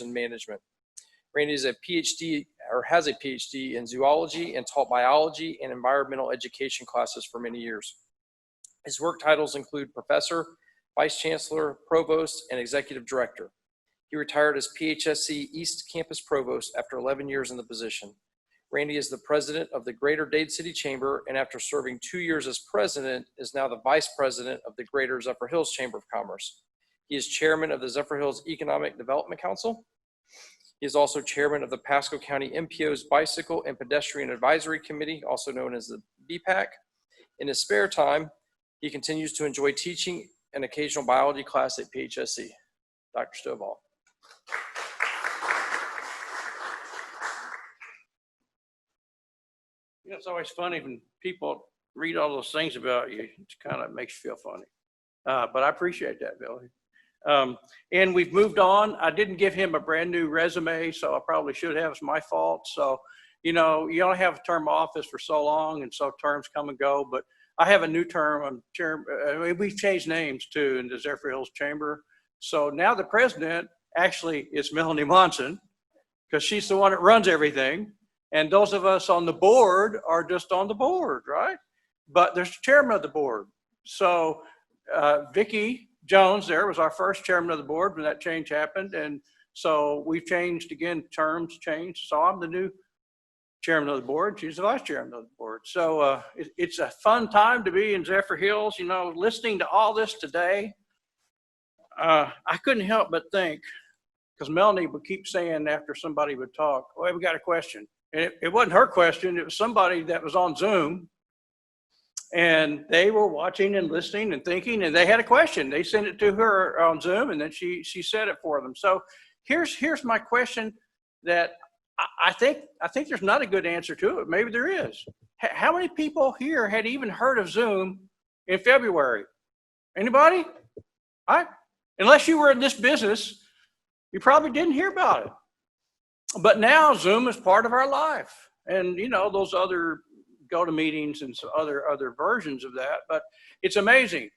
in management. Randy is a PhD or has a PhD in zoology and taught biology and environmental education classes for many years. His work titles include professor, vice chancellor, provost, and executive director. He retired as PHSC East Campus Provost after 11 years in the position. Randy is the president of the Greater Dade City Chamber, and after serving 2 years as president, is now the vice president of the Greater Zephyrhills Chamber of Commerce. He is chairman of the Zephyrhills Economic Development Council. He is also chairman of the Pasco County MPO's Bicycle and Pedestrian Advisory Committee, also known as the BPAC. In his spare time, he continues to enjoy teaching an occasional biology class at PHSC. Dr. Stovall. You know, it's always funny when people read all those things about you. It kind of makes you feel funny. But I appreciate that, Billy. And we've moved on. I didn't give him a brand new resume, so I probably should have. It's my fault. So, you know, you only have a term of office for so long, and so terms come and go. But I have a new term. I'm chairman. We've changed names too in the Zephyrhills Chamber. So now the president actually is Melanie Monson, because she's the one that runs everything. And those of us on the board are just on the board, right? But there's the chairman of the board. So Vicki Jones there was our first chairman of the board when that change happened. And so we've changed again, terms changed. So I'm the new chairman of the board. She's the vice chairman of the board. So it's a fun time to be in Zephyrhills. You know, listening to all this today, I couldn't help but think, because Melanie would keep saying after somebody would talk, "Oh, we got a question." And it wasn't her question. It was somebody that was on Zoom. And they were watching and listening and thinking, and they had a question. They sent it to her on Zoom, and then she said it for them. So here's my question that I think there's not a good answer to it. Maybe there is. How many people here had even heard of Zoom in February? Anybody? Unless you were in this business, you probably didn't hear about it. But now Zoom is part of our life. And you know, those other GoToMeetings and some other versions of that, but it's amazing.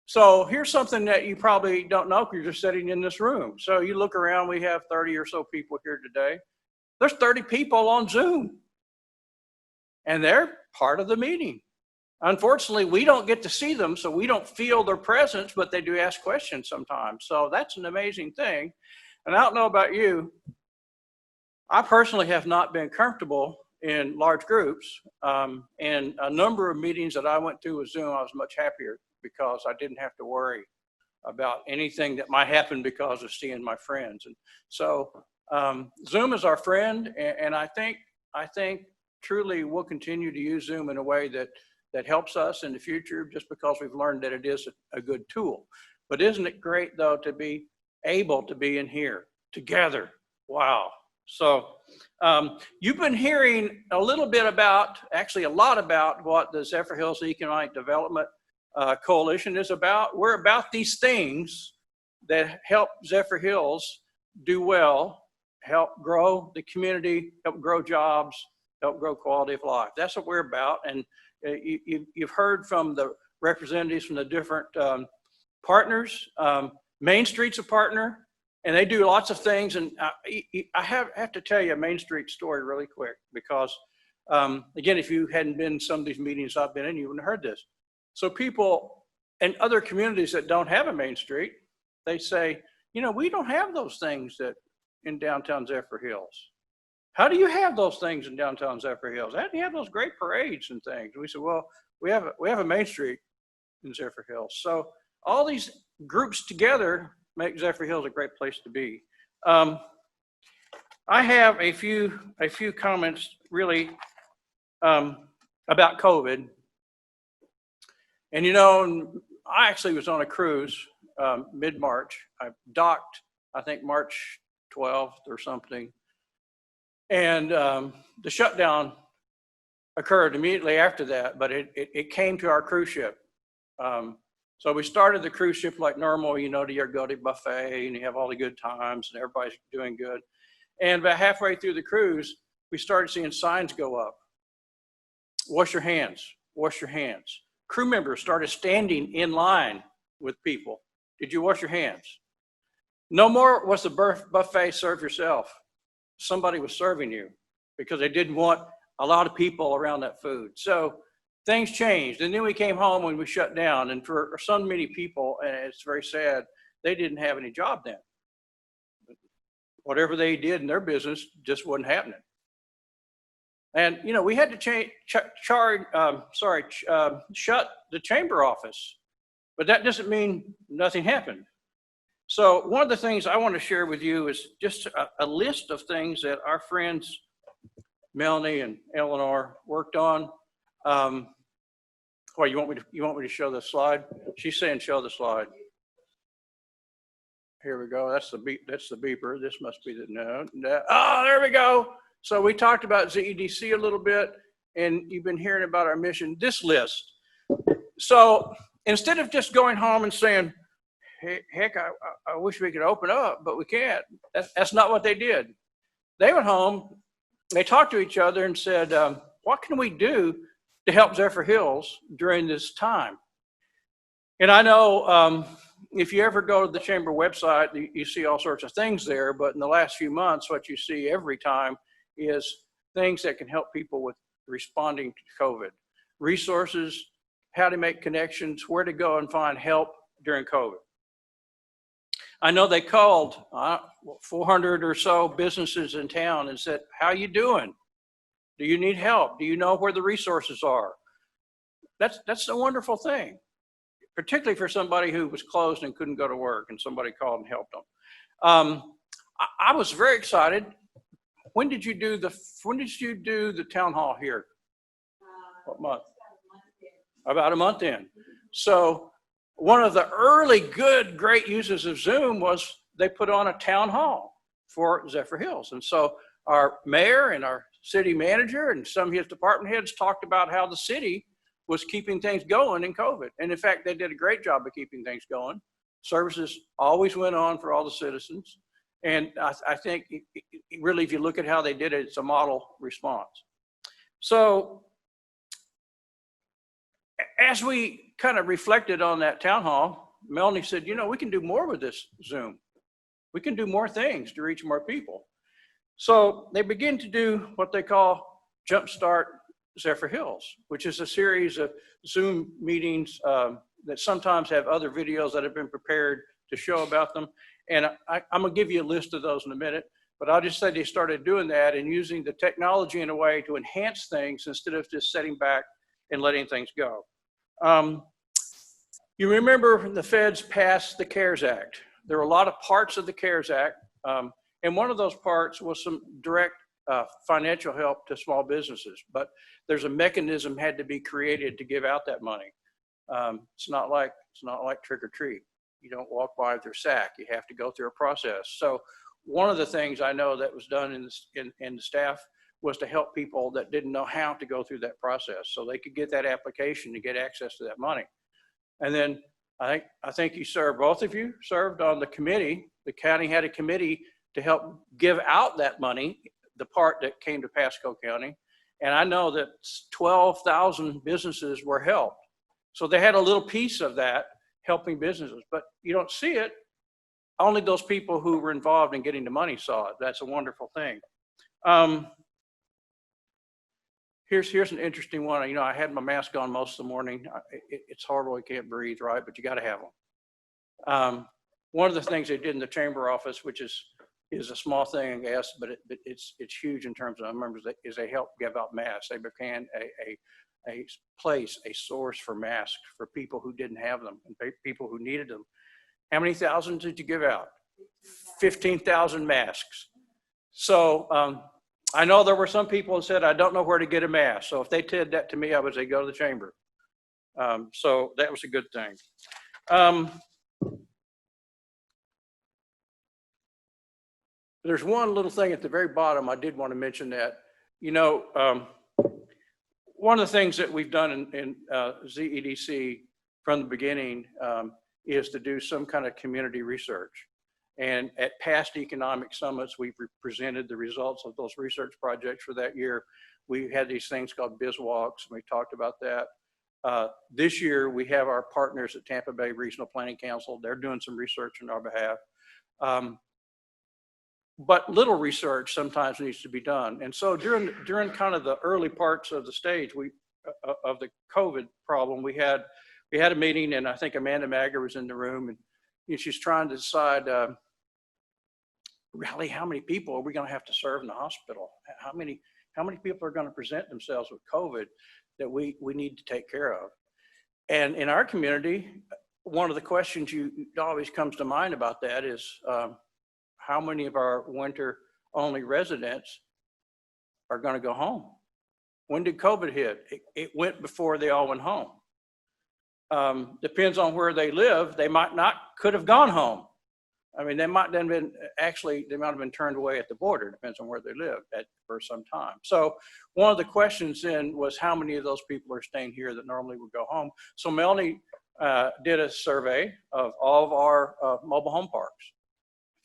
So here's something that you probably don't know because you're just sitting in this room. So you look around, we have 30 or so people here today. There's 30 people on Zoom, and they're part of the meeting. Unfortunately, we don't get to see them, so we don't feel their presence, but they do ask questions sometimes. So that's an amazing thing. And I don't know about you, I personally have not been comfortable in large groups, and a number of meetings that I went to with Zoom, I was much happier because I didn't have to worry about anything that might happen because of seeing my friends. And so Zoom is our friend, and I think truly we'll continue to use Zoom in a way that helps us in the future, just because we've learned that it is a good tool. But isn't it great though to be able to be in here together? Wow. So you've been hearing a little bit about, actually a lot about, what the Zephyrhills Economic Development Coalition is about. We're about these things that help Zephyrhills do well, help grow the community, help grow jobs, help grow quality of life. That's what we're about. And you've heard from the representatives from the different partners. Main Street's a partner. And they do lots of things. And I have to tell you a Main Street story really quick, because, again, if you hadn't been in some of these meetings I've been in, you wouldn't have heard this. So people in other communities that don't have a Main Street, they say, you know, we don't have those things that in downtown Zephyrhills. How do you have those things in downtown Zephyrhills? How do you have those great parades and things? And we said, well, we have a Main Street in Zephyrhills. So all these groups together make Zephyrhills a great place to be. I have a few comments really about COVID. And you know, I actually was on a cruise mid-March. I docked, I think March 12th or something. And the shutdown occurred immediately after that, but it came to our cruise ship. So we started the cruise ship like normal, you know, to your go-to buffet, and you have all the good times and everybody's doing good. And about halfway through the cruise, we started seeing signs go up. Wash your hands, wash your hands. Crew members started standing in line with people. Did you wash your hands? No more was the buffet serve yourself. Somebody was serving you because they didn't want a lot of people around that food. So things changed. And then we came home and we shut down. And for so many people, and it's very sad, they didn't have any job then. Whatever they did in their business just wasn't happening. And, you know, we had to shut the chamber office, but that doesn't mean nothing happened. So one of the things I want to share with you is just a list of things that our friends, Melanie and Eleanor, worked on. Well, you want me to show the slide? She's saying show the slide. Here we go. That's the beeper. This must be the no. Oh, there we go. So we talked about ZEDC a little bit, and you've been hearing about our mission. This list. So instead of just going home and saying, hey, heck, I wish we could open up, but we can't. That's not what they did. They went home, they talked to each other and said, what can we do to help Zephyrhills during this time? And I know if you ever go to the chamber website, you see all sorts of things there, but in the last few months, what you see every time is things that can help people with responding to COVID. Resources, how to make connections, where to go and find help during COVID. I know they called 400 or so businesses in town and said, how you doing? Do you need help? Do you know where the resources are? That's a wonderful thing, particularly for somebody who was closed and couldn't go to work and somebody called and helped them. I was very excited. When did you do the town hall here? What month? About a month in. So one of the early great uses of Zoom was they put on a town hall for Zephyrhills. And so our mayor and our city manager and some of his department heads talked about how the city was keeping things going in COVID. And in fact, they did a great job of keeping things going. Services always went on for all the citizens. And I think really, if you look at how they did it, it's a model response. So as we kind of reflected on that town hall, Melanie said, you know, we can do more with this Zoom. We can do more things to reach more people. So they begin to do what they call Jumpstart Zephyrhills, which is a series of Zoom meetings that sometimes have other videos that have been prepared to show about them. And I'm gonna give you a list of those in a minute, but I'll just say they started doing that and using the technology in a way to enhance things instead of just sitting back and letting things go. You remember the feds passed the CARES Act. There were a lot of parts of the CARES Act, and one of those parts was some direct financial help to small businesses, but there's a mechanism had to be created to give out that money. It's not like trick or treat. You don't walk by with your sack. You have to go through a process. So one of the things I know that was done in the staff was to help people that didn't know how to go through that process so they could get that application to get access to that money. And then I think both of you served on the committee. The county had a committee to help give out that money, the part that came to Pasco County. And I know that 12,000 businesses were helped. So they had a little piece of that helping businesses, but you don't see it. Only those people who were involved in getting the money saw it. That's a wonderful thing. Here's an interesting one. You know, I had my mask on most of the morning. It's horrible, you can't breathe, right? But you got to have them. One of the things they did in the chamber office, which is a small thing, I guess, but it's huge in terms of numbers, is they help give out masks. They became a source for masks for people who didn't have them and people who needed them. How many thousands did you give out? 15,000 masks. So I know there were some people who said, I don't know where to get a mask. So if they did that to me, I would say, go to the chamber. So that was a good thing. There's one little thing at the very bottom. I did want to mention that, you know, one of the things that we've done in ZEDC from the beginning is to do some kind of community research. And at past economic summits, we've presented the results of those research projects for that year. We had these things called biz walks, and we talked about that. This year, we have our partners at Tampa Bay Regional Planning Council. They're doing some research on our behalf. But little research sometimes needs to be done. And so during kind of the early parts of the stage of the COVID problem, we had a meeting, and I think Amanda Magger was in the room, and she's trying to decide really how many people are we going to have to serve in the hospital? How many people are going to present themselves with COVID that we need to take care of? And in our community, one of the questions you always comes to mind about that is how many of our winter-only residents are going to go home? When did COVID hit? It went before they all went home. Depends on where they live. They could have gone home. I mean, they might have been turned away at the border. Depends on where they lived for some time. So one of the questions then was how many of those people are staying here that normally would go home. So Melanie did a survey of all of our mobile home parks.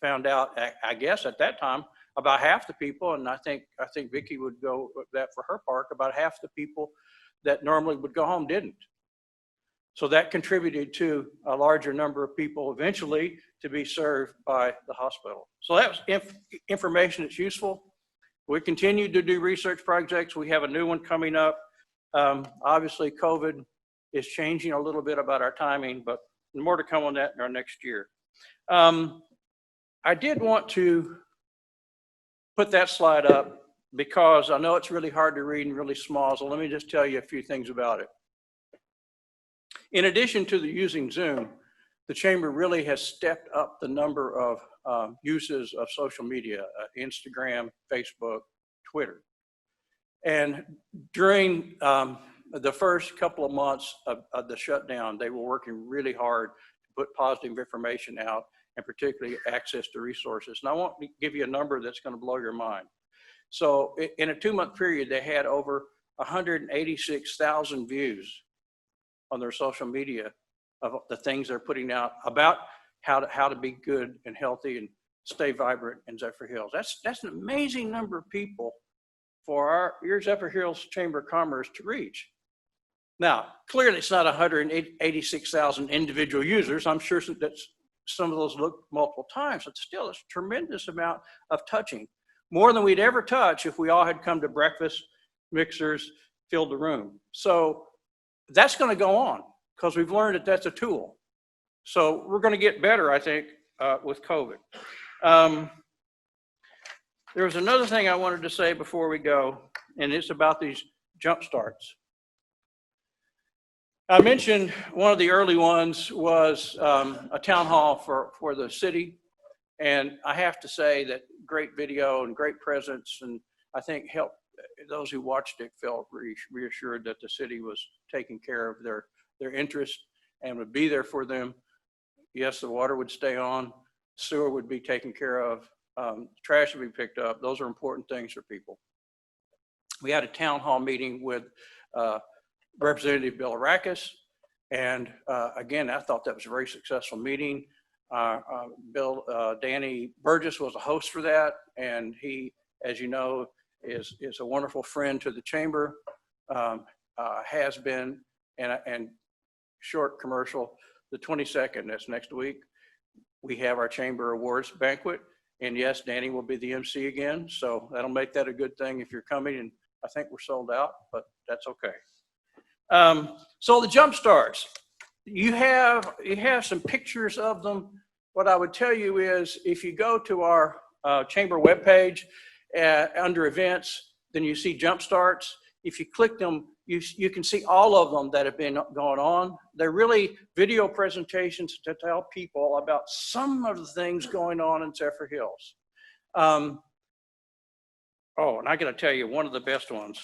Found out, I guess at that time, about half the people, and I think Vicki would go with that for her park, about half the people that normally would go home didn't. So that contributed to a larger number of people eventually to be served by the hospital. So that was information that's useful. We continue to do research projects. We have a new one coming up. Obviously, COVID is changing a little bit about our timing, but more to come on that in our next year. I did want to put that slide up because I know it's really hard to read and really small, so let me just tell you a few things about it. In addition to the using Zoom, the Chamber really has stepped up the number of uses of social media, Instagram, Facebook, Twitter. And during the first couple of months of the shutdown, they were working really hard to put positive information out, and particularly access to resources. And I want to give you a number that's going to blow your mind. So in a 2-month period, they had over 186,000 views on their social media of the things they're putting out about how to be good and healthy and stay vibrant in Zephyrhills. That's an amazing number of people for your Zephyrhills Chamber of Commerce to reach. Now, clearly it's not 186,000 individual users. I'm sure that some of those looked multiple times, but still it's a tremendous amount of touching. More than we'd ever touch if we all had come to breakfast, mixers, filled the room. So that's going to go on because we've learned that that's a tool. So we're going to get better, I think, with COVID. There was another thing I wanted to say before we go, and it's about these jump starts. I mentioned one of the early ones was a town hall for the city. And I have to say that great video and great presence, and I think helped those who watched it felt reassured that the city was taking care of their interest and would be there for them. Yes, the water would stay on, sewer would be taken care of, trash would be picked up. Those are important things for people. We had a town hall meeting with Representative Bill Arrakis, and again, I thought that was a very successful meeting. Danny Burgess was a host for that, and he, as you know, is a wonderful friend to the chamber, has been, and short commercial, the 22nd, that's next week, we have our chamber awards banquet, and yes, Danny will be the MC again, so that'll make that a good thing if you're coming, and I think we're sold out, but that's okay. So the jump starts, you have some pictures of them. What I would tell you is if you go to our chamber webpage under events, then you see jump starts. If you click them, you can see all of them that have been going on. They're really video presentations to tell people about some of the things going on in Zephyrhills. Oh, and I got to tell you, one of the best ones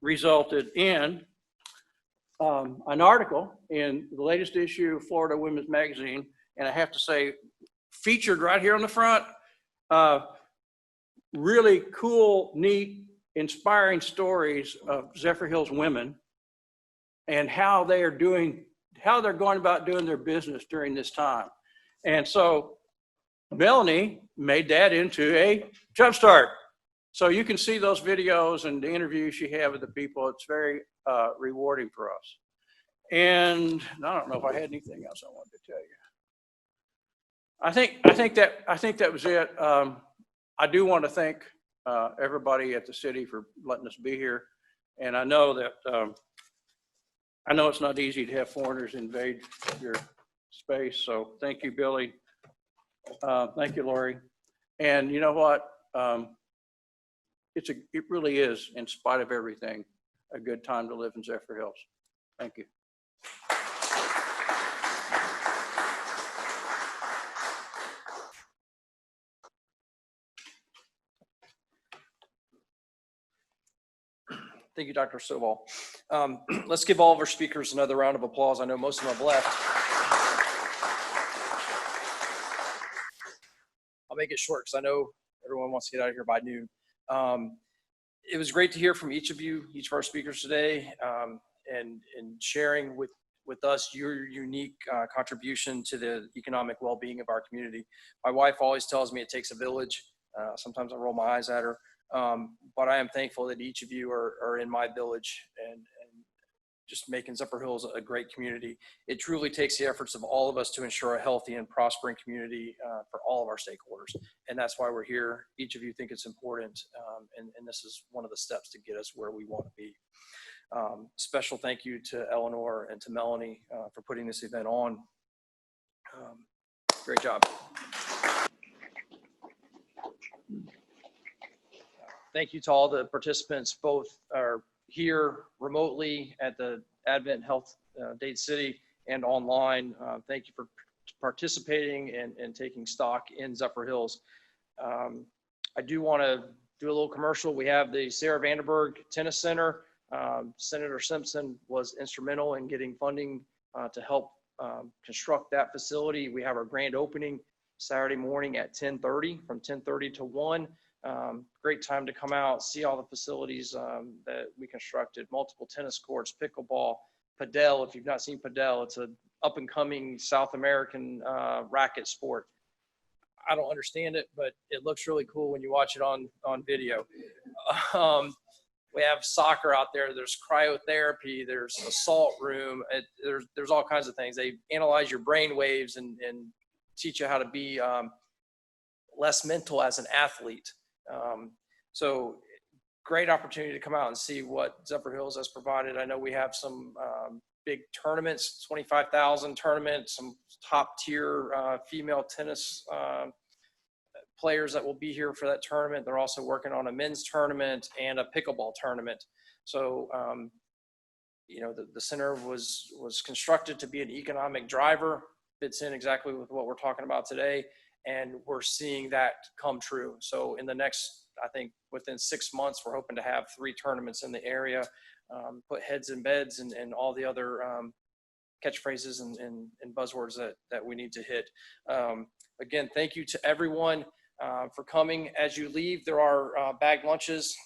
resulted in an article in the latest issue of Florida Women's Magazine, and I have to say, featured right here on the front, really cool, neat, inspiring stories of Zephyrhills women and how they're going about doing their business during this time. And so Melanie made that into a jumpstart. So you can see those videos and the interviews she had with the people. It's very rewarding for us. And I don't know if I had anything else I wanted to tell you. I think that was it. I do want to thank everybody at the city for letting us be here. And I know that, I know it's not easy to have foreigners invade your space. So thank you, Billy. Thank you, Lori. And you know what? It really is, in spite of everything, a good time to live in Zephyrhills. Thank you. Thank you, Dr. Stovall. Let's give all of our speakers another round of applause. I know most of them have left. I'll make it short because I know everyone wants to get out of here by noon. It was great to hear from each of you, each of our speakers today, and sharing with us your unique contribution to the economic well-being of our community. My wife always tells me it takes a village. Sometimes I roll my eyes at her. But I am thankful that each of you are in my village and just making Zephyrhills a great community. It truly takes the efforts of all of us to ensure a healthy and prospering community for all of our stakeholders. And that's why we're here. Each of you think it's important. And this is one of the steps to get us where we want to be. Special thank you to Eleanor and to Melanie for putting this event on. Great job. Thank you to all the participants, both are here remotely at the Advent Health Dade City and online. Thank you for participating and taking stock in Zephyrhills. I do want to do a little commercial. We have the Sarah Vandenberg Tennis Center. Senator Simpson was instrumental in getting funding to help construct that facility. We have our grand opening Saturday morning at 10:30, from 10:30 to 1. Great time to come out, see all the facilities that we constructed, multiple tennis courts, pickleball, padel. If you've not seen padel, it's an up and coming South American racket sport. I don't understand it, but it looks really cool when you watch it on video. We have soccer out there. There's cryotherapy. There's a salt room. There's all kinds of things. They analyze your brain waves and teach you how to be less mental as an athlete. So great opportunity to come out and see what Zephyrhills has provided. I know we have some big tournaments, 25,000 tournament, some top tier female tennis players that will be here for that tournament. They're also working on a men's tournament and a pickleball tournament. So, you know, the center was constructed to be an economic driver, fits in exactly with what we're talking about today. And we're seeing that come true. So in the next, I think within 6 months, we're hoping to have 3 tournaments in the area, put heads in beds and all the other catchphrases and buzzwords that we need to hit. Again, thank you to everyone for coming. As you leave, there are bagged lunches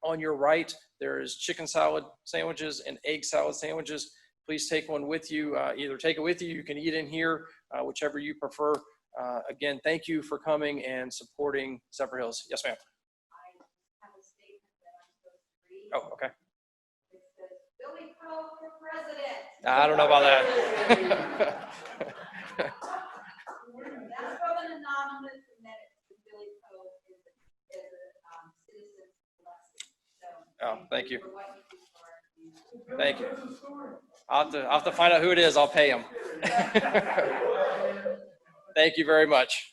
on your right. There is chicken salad sandwiches and egg salad sandwiches. Please take one with you. Either take it with you, you can eat in here, whichever you prefer. Again, thank you for coming and supporting Zephyrhills. Yes, ma'am. I have a statement that I'm supposed to read. Oh, okay. It says, Billy Crow for president. I don't know about that. That's from an anonymous, and then it's the Billy Crow is a citizen's blessing. So, Oh, thank you. for what you do for our community. Thank you. I'll have to find out who it is. I'll pay him. Thank you very much.